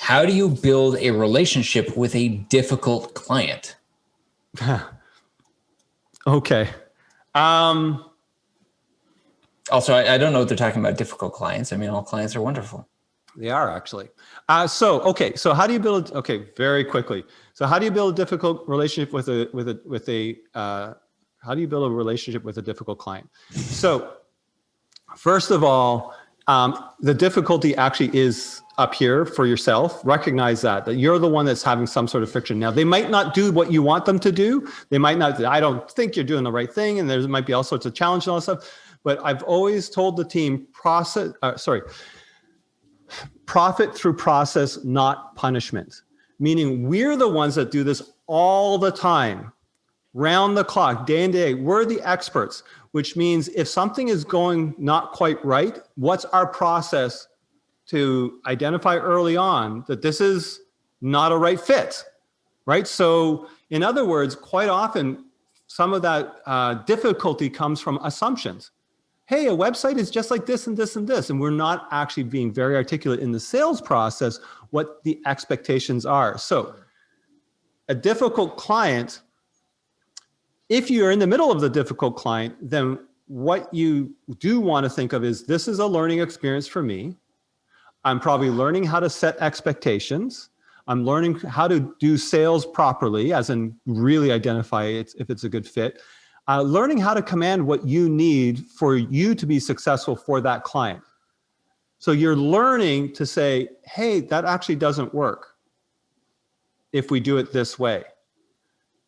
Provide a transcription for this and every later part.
How do you build a relationship with a difficult client? Okay. Also, I don't know what they're talking about difficult clients. I mean, all clients are wonderful. They are actually. So how do you build, okay, very quickly. So how do you build a difficult relationship how do you build a relationship with a difficult client? So first of all, the difficulty actually is up here for yourself. Recognize that you're the one that's having some sort of friction. Now, they might not do what you want them to do. They might not, I don't think you're doing the right thing. And there might be all sorts of challenges and all that stuff. But I've always told the team, profit through process, not punishment. Meaning we're the ones that do this all the time, round the clock, day and day. We're the experts, which means if something is going not quite right, what's our process to identify early on that this is not a right fit, right? So in other words, quite often, some of that difficulty comes from assumptions. Hey, a website is just like this and this and this. And we're not actually being very articulate in the sales process what the expectations are. So a difficult client, if you're in the middle of the difficult client, then what you do want to think of is this is a learning experience for me. I'm probably learning how to set expectations. I'm learning how to do sales properly, as in really identify if it's a good fit. Learning how to command what you need for you to be successful for that client. So you're learning to say, hey, that actually doesn't work if we do it this way.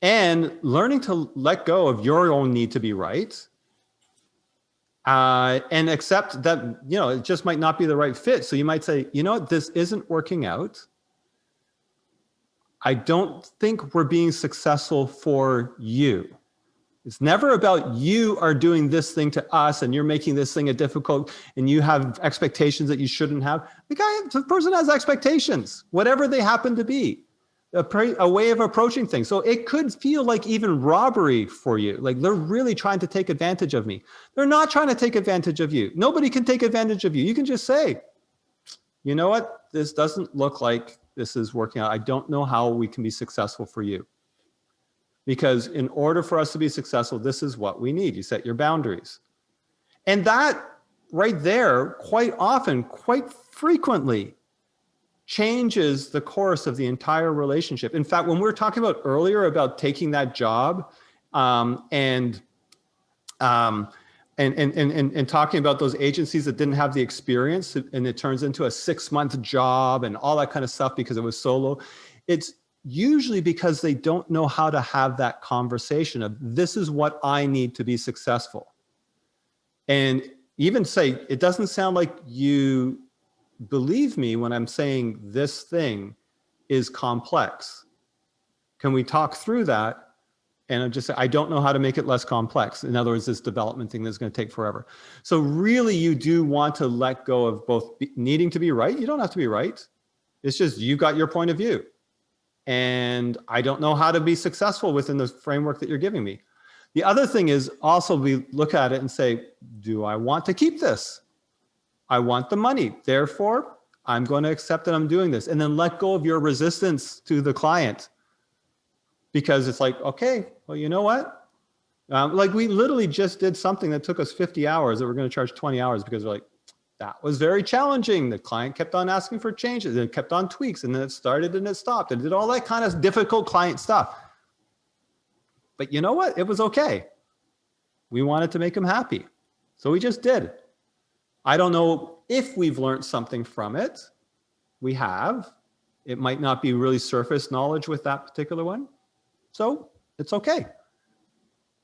And learning to let go of your own need to be right. And accept that, it just might not be the right fit. So you might say, this isn't working out. I don't think we're being successful for you. It's never about you are doing this thing to us and you're making this thing a difficult and you have expectations that you shouldn't have. The person has expectations, whatever they happen to be, a way of approaching things. So it could feel like even robbery for you. Like they're really trying to take advantage of me. They're not trying to take advantage of you. Nobody can take advantage of you. You can just say, you know what? This doesn't look like this is working out. I don't know how we can be successful for you. Because in order for us to be successful, this is what we need. You set your boundaries. And that right there, quite often, quite frequently, changes the course of the entire relationship. In fact, when we were talking about earlier about taking that job and talking about those agencies that didn't have the experience and it turns into a 6-month job and all that kind of stuff because it was solo, it's usually because they don't know how to have that conversation of this is what I need to be successful. And even say, it doesn't sound like you believe me when I'm saying this thing is complex. Can we talk through that? And I'm just, I don't know how to make it less complex. In other words, this development thing that's going to take forever. So really you do want to let go of both needing to be right. You don't have to be right. It's just, you got your point of view. And I don't know how to be successful within the framework that you're giving me. The other thing is also we look at it and say, do I want to keep this? I want the money. Therefore, I'm going to accept that I'm doing this. And then let go of your resistance to the client. Because it's like, okay, well, you know what? Like we literally just did something that took us 50 hours that we're going to charge 20 hours because we're like, that was very challenging. The client kept on asking for changes and kept on tweaks and then it started and it stopped and did all that kind of difficult client stuff. But you know what? It was okay. We wanted to make them happy. So we just did. I don't know if we've learned something from it. We have. It might not be really surface knowledge with that particular one. So it's okay.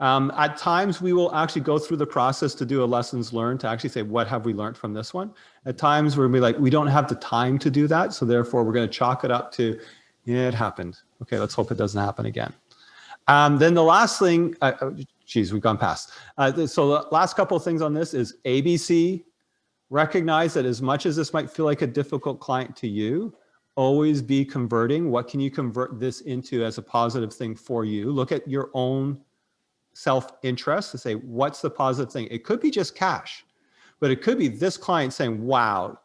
At times, we will actually go through the process to do a lessons learned to actually say, what have we learned from this one? At times, we'll be like, we don't have the time to do that. So therefore, we're going to chalk it up to, yeah, it happened. Okay, let's hope it doesn't happen again. Then the last thing, geez, we've gone past. So the last couple of things on this is ABC. Recognize that as much as this might feel like a difficult client to you, always be converting. What can you convert this into as a positive thing for you? Look at your own self-interest to say, what's the positive thing? It could be just cash, but it could be this client saying, wow,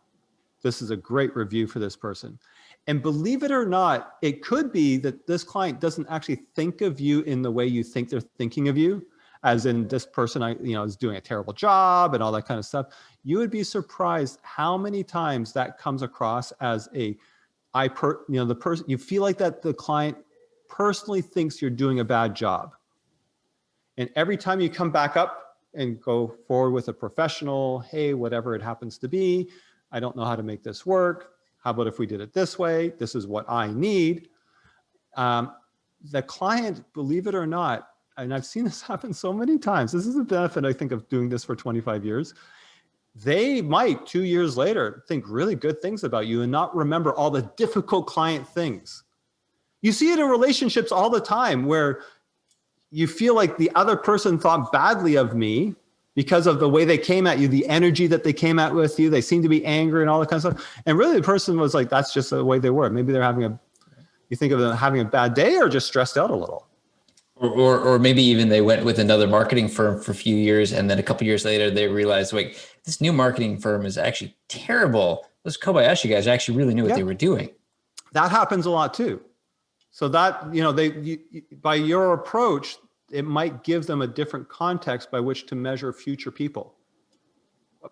this is a great review for this person. And believe it or not, it could be that this client doesn't actually think of you in the way you think they're thinking of you, as in this person, is doing a terrible job and all that kind of stuff. You would be surprised how many times that comes across as the person, you feel like that the client personally thinks you're doing a bad job. And every time you come back up and go forward with a professional, hey, whatever it happens to be, I don't know how to make this work. How about if we did it this way? This is what I need. The client, believe it or not, and I've seen this happen so many times. This is a benefit, I think, of doing this for 25 years. They might 2 years later think really good things about you and not remember all the difficult client things. You see it in relationships all the time where you feel like the other person thought badly of me because of the way they came at you, the energy that they came at with you. They seem to be angry and all that kind of stuff. And really the person was like, that's just the way they were. Maybe they're you think of them having a bad day or just stressed out a little. Or maybe even they went with another marketing firm for a few years, and then a couple of years later, they realized, wait, this new marketing firm is actually terrible. Those Kobayashi guys actually really knew what they were doing. That happens a lot too. So that, by your approach, it might give them a different context by which to measure future people,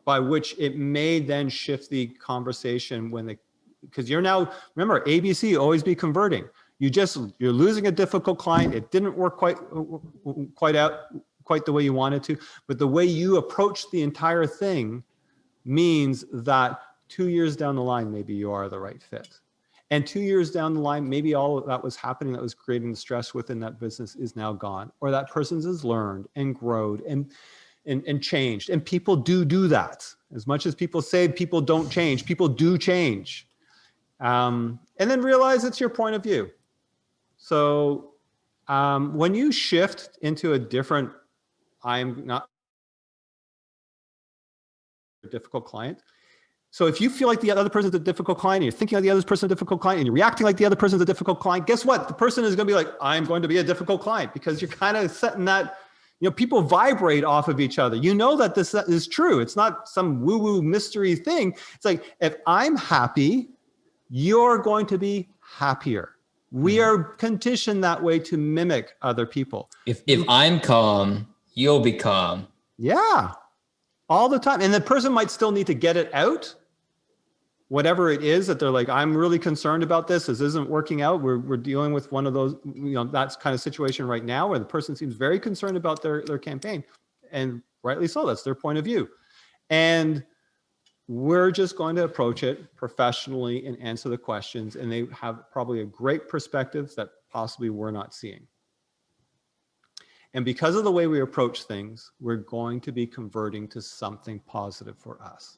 by which it may then shift the conversation because you're now, remember, ABC, always be converting. You're losing a difficult client. It didn't work quite the way you wanted to, but the way you approach the entire thing means that 2 years down the line, maybe you are the right fit. And 2 years down the line, maybe all of that was happening that was creating the stress within that business is now gone, or that person has learned and grown and changed. And people do that. As much as people say people don't change, people do change. And then realize it's your point of view. So when you shift into a different, I'm not a difficult client. So if you feel like the other person's a difficult client, and you're thinking like the other person's a difficult client, and you're reacting like the other person's a difficult client, guess what? The person is going to be like, I'm going to be a difficult client, because you're kind of setting that, people vibrate off of each other. You know that this is true. It's not some woo-woo mystery thing. It's like, if I'm happy, you're going to be happier. We are conditioned that way to mimic other people. If I'm calm, you'll be calm. Yeah, all the time. And the person might still need to get it out, whatever it is that they're like, I'm really concerned about this. This isn't working out. We're dealing with one of those, that's kind of situation right now where the person seems very concerned about their campaign, and rightly so. That's their point of view. And we're just going to approach it professionally and answer the questions. And they have probably a great perspective that possibly we're not seeing. And because of the way we approach things, we're going to be converting to something positive for us.